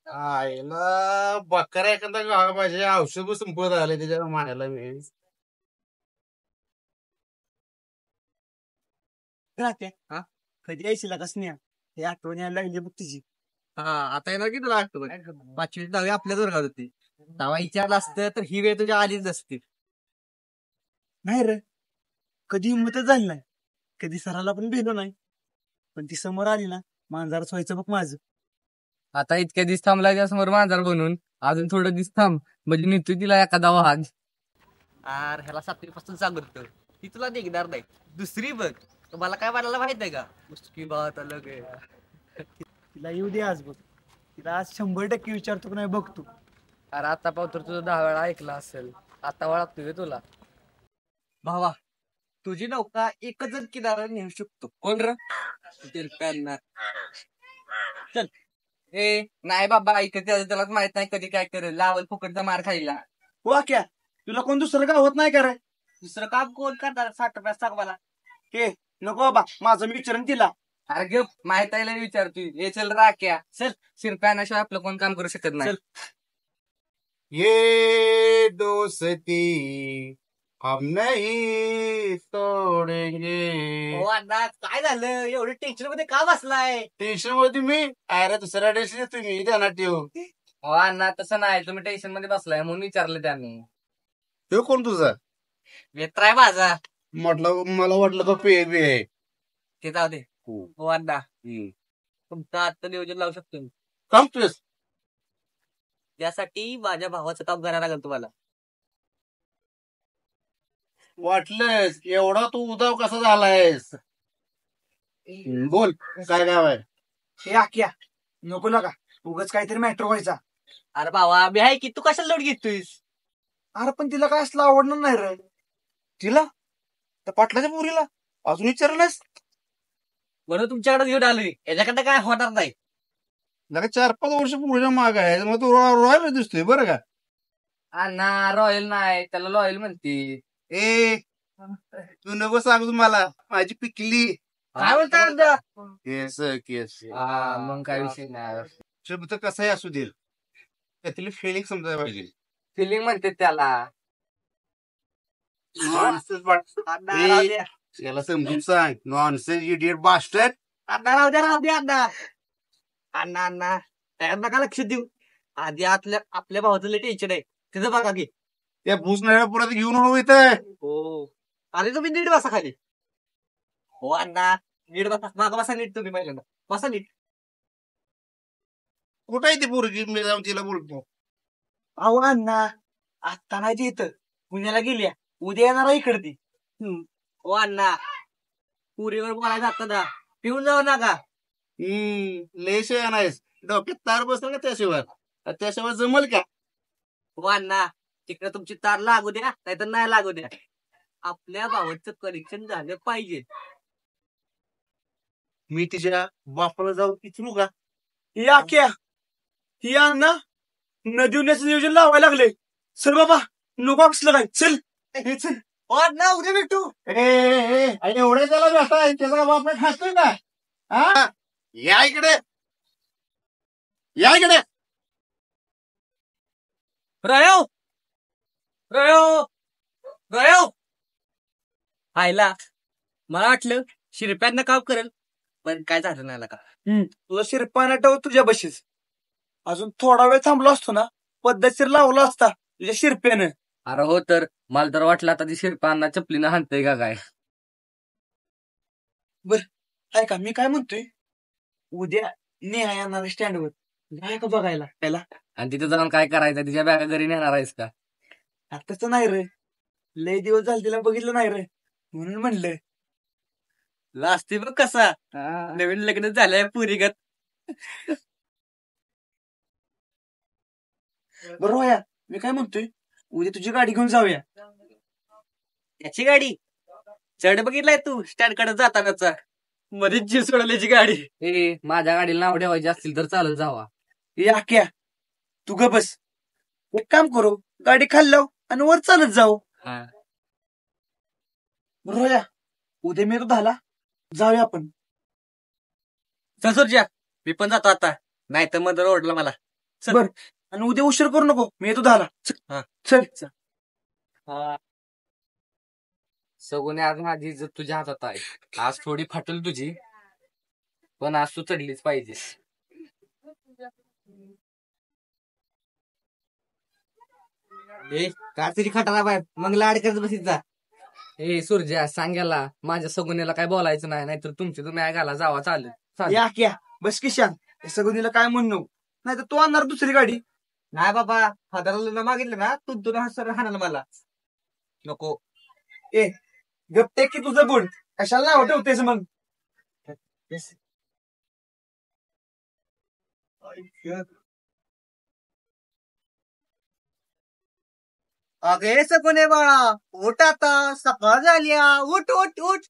आईला बकरा एखादा गावा पाहिजे. औषध संपत आले त्याच्या मारायला मी. राहते हा कधी यायची कस नाही हे आठवण यायला लागली बघ तुझी. हा आता येणार की तुला आठवण? 5वी 10वी आपल्याच वर्गात होती. तेव्हा विचारलं असतं तर ही वेळ तुझ्या आलीच नसती. नाही रे कधी हिंमतच झाली नाही. कधी सराला पण भेटलो नाही. पण ती समोर आली ना मांजरच व्हायचं बघ माझं. आता इतक्या दिवस थांबला त्या समोर मांजर बनून अजून थोडं दिवस थांब म्हणजे निघतो तिला एखादा वाघ. आर ह्याला 7वी पासून सांगतो ती तुला निघणार नाही. दुसरी बघ तुम्हाला काय म्हणायला माहित आहे का? उसकी बात अलग है. तिला येऊ दे आज बघ. तिला आज 100% विचारतो की नाही बघ तू. अरे आता पावतर तुझं 10 वेळा ऐकलं असेल. आता वळखतोय तुला. भावा तुझी नौका एकच जण किनारा नेऊ शकतो. कोण र? चल. ए नाही बाबा ऐकत त्याला माहित नाही कधी काय करेल. लावल फुकटचा मार खायला. वा क्या तुला कोण दुसरं का होत नाही का रे? दुसरं काम कोण करणार? 60 रुपयात सांग मला. हे नको बाबा माझं मी विचारून तिला. अरे गे माहित आहे विचारतोय. हे चल राख्या चल. शिरप्यानाशिवाय आपलं कोण काम करू शकत नाही. ये दोस्ती हम नहीं तोडेंगे. हो अण्णा काय झालं? एवढं टेन्शन मध्ये का बसलाय? टेन्शन मध्ये मी अरे दुसऱ्या टेन्शन येतो मी ध्यानात ठेव. हो अण्णा तसं नाही. तुम्ही टेन्शन मध्ये बसलाय म्हणून विचारलं त्यांनी. तो कोण तुझा? मित्र आहे माझा. म्हटलं मला वाटलं का पे बी आहे. ते जाऊ दे. हो अण्णा तुमचं आजचं नियोजन लावू शकतो मी. सांगतोयस त्यासाठी माझ्या भावाचं काम करायला लागेल तुम्हाला. वाटलंस एवढा तू उदाव कसा झालायस? बोल काय गाव आहे? हे आख्या नको नका उगाच काहीतरी मॅटर व्हायचा. अरे भावा मी आहे की तू कशाला लोट घेतोयस? अरे पण तिला काय असलं आवडणार नाही रे. तिला त्या पाटलाच्या पुरीला अजून विचारलंस? म्हणून तुमच्याकडे घेऊन आलोय. याच्याकडे काय होणार नाही. लगा 4-5 वर्ष पुढे माग आहे. मग तू रॉयल दिसतोय बरं का? अण्णा रॉयल नाही त्याला लॉयल म्हणते. ए तू नको सांगू मला माझी पिकली. काय म्हणता? केस केस मग काय विषय नाही. शब्द कसाही असू दे त्यातली फिलिंग समजायला पाहिजे. फिलिंग म्हणते त्याला. याला समजून सांग. Nonsense idiot bastard. अण्णा राहू द्या राहू द्या अण्णा. अण्णा अण्णा त्यात नका लक्ष देऊ. आधी आपल्या भावाचं लय टेन्शन आहे. तिथं बघा की. त्या भूसनाळ्या पुरात घेऊन येतंय. हो अरे तुम्ही नीट बसा खाली. हो अण्णा नीट बसा. मागं बसा नीट तुम्ही पहिल्यांदा. बसा नीट. कुठं आहे ती पोरगी? मी जाऊन तिला बोलतो. अहो अण्णा आत्ता नाही ती इथं पुण्याला गेल्या. उद्या येणार आहे इकडे ती. हो अण्णा पुरीवर बोलायचं आता ना. पिऊन जाऊ नका. लय शया नाहीस. डोक्यात तार बसला ना त्याशिवाय जमल का? हो अण्णा तिकडे तुमची तार लागू द्या नाहीतर नाही लागू द्या. आपल्या भावाचं कनेक्शन झालं पाहिजे. मी तिच्या बापाला जाऊन विचारू का? ही आख्या ही अण्णा नदीवण्याचं नियोजन लावायला लागले. चल बाबा नको असलं काय. चल चल. हो अण्णा उद्या भेटू. एवढे त्याला भेटाय त्याचा बाप खातोय का? हा या इकडे या इकडे. रयो रयो रयो. आयला मला वाटलं शिरप्यांना काम करेल पण काय झालं नाही का. तुझा शिरपाना ठेव तुझ्या बशीच. अजून थोडा वेळ थांबलो असतो ना पद्धतशीर लावला असता तुझ्या शिरप्यानं. अरे हो तर मला तर वाटलं आता ती शिरपांना चपलीनं हाणतंय का काय. आहे का मी काय म्हणतोय उद्या नेहा येणार स्टँडवर जाय का बघायला त्याला. आणि तिथे जाऊन काय करायचं? तिच्या बॅगा घरी नेणार आहेस का? आताच नाही रे. लय दिवस झाले तिला बघितलं नाही रे म्हणून म्हणलं. लास्ती बघ कसा नवीन लग्न झालंय पुरीगत. बरोबर या मी काय म्हणतोय उद्या तुझी गाडी घेऊन जाऊया. त्याची गाडी चढ बघितलाय तू स्टँड कडे जातानाचा मध्येच जीव सोडवल्याची गाडी. ए माझ्या गाडीला नाव ठेवायचे असतील तर चालत जावा. या क्या तू ग बस. एक काम करू गाडी खाली लाव आणि वर चालत जाऊ. बरोबर या उद्या मी तो झाला जाऊया आपण. चल सुरज्या मी पण जातो आता नाही तर मदर ओढला मला. बर आणि उद्या उशीर करू नको मी येतो 10ला. चल सगुने आज माझी इज्जत तुझ्या हातात आहे. आज थोडी फाटल तुझी, पण आज तू चढलीच पाहिजे. काहीतरी खटारा बाय मग लाड करत बसीत जा. ए सूर्या सांगायला माझ्या सगुनेला काय बोलायचं नाही, नाहीतर तुमची तुम्ही ऐकायला जावा चालेल. या क्या बस की शांत. सगळीला काय म्हणू नाही तर तू आणणार दुसरी गाडी. नाही बाबा फादरला मागितलं ना तू तुला सर हाणाल मला नको. गप्ते की तुझं बुड कशाला नाव ठेवतेस मग. अगे सगुने बाळा उठ आता सकाळ झाल्या. उठ उठ उठ.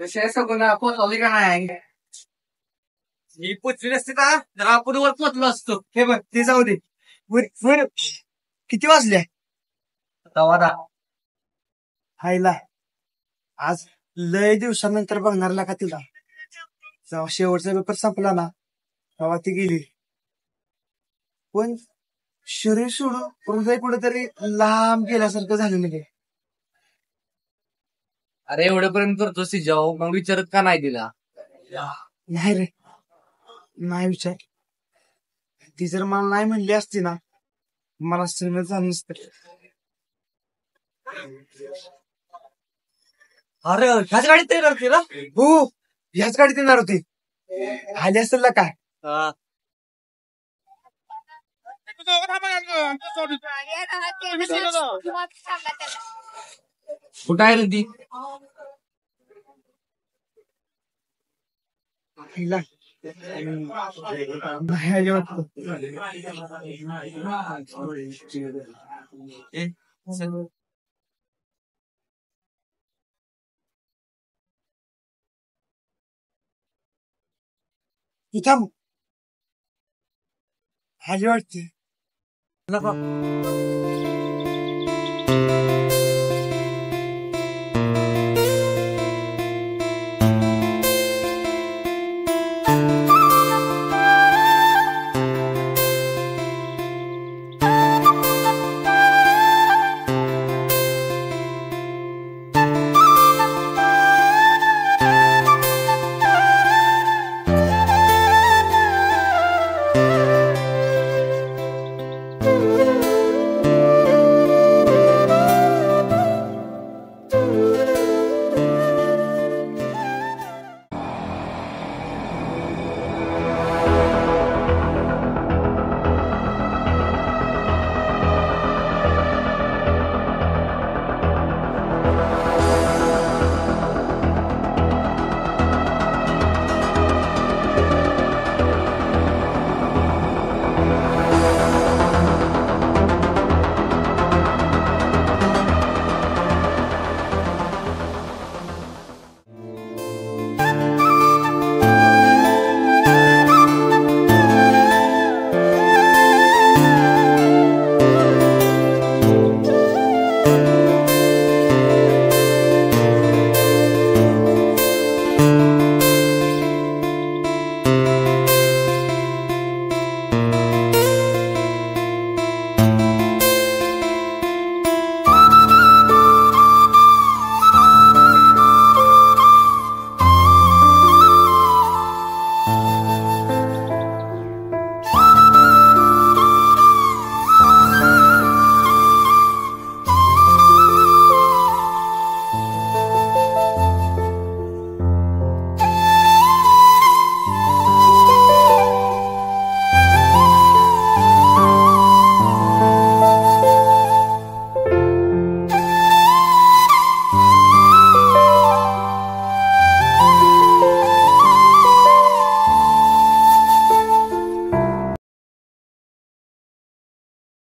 कशा सगुना पोचवली का नाही? मी पोचली नसते का जर आपण वर पोचलो असतो. हे बघ ते जाऊ दे. वर किती वाजल्या. हायला आज लय दिवसानंतर बघणार का तिला. जेव्हा शेवटचा पेपर संपला ना तेव्हा ती गेली. पण शरीर सोडून हृदय कुठेतरी लांब गेल्यासारखं झालं नाही. अरे एवढ्यापर्यंत करतो जाऊ मग विचारत का नाही दिला? नाही रे नाही विचार. ती जर मला नाही म्हणली असती ना मला सहन झालं नसतं. अरे ह्याच गाडीत येणार होती ना. हो ह्याच गाडीत येणार होती. आली असेल ना काय. कुठं आहे रे ती? हिला नाही आली वाटतं. इथं आली वाटते.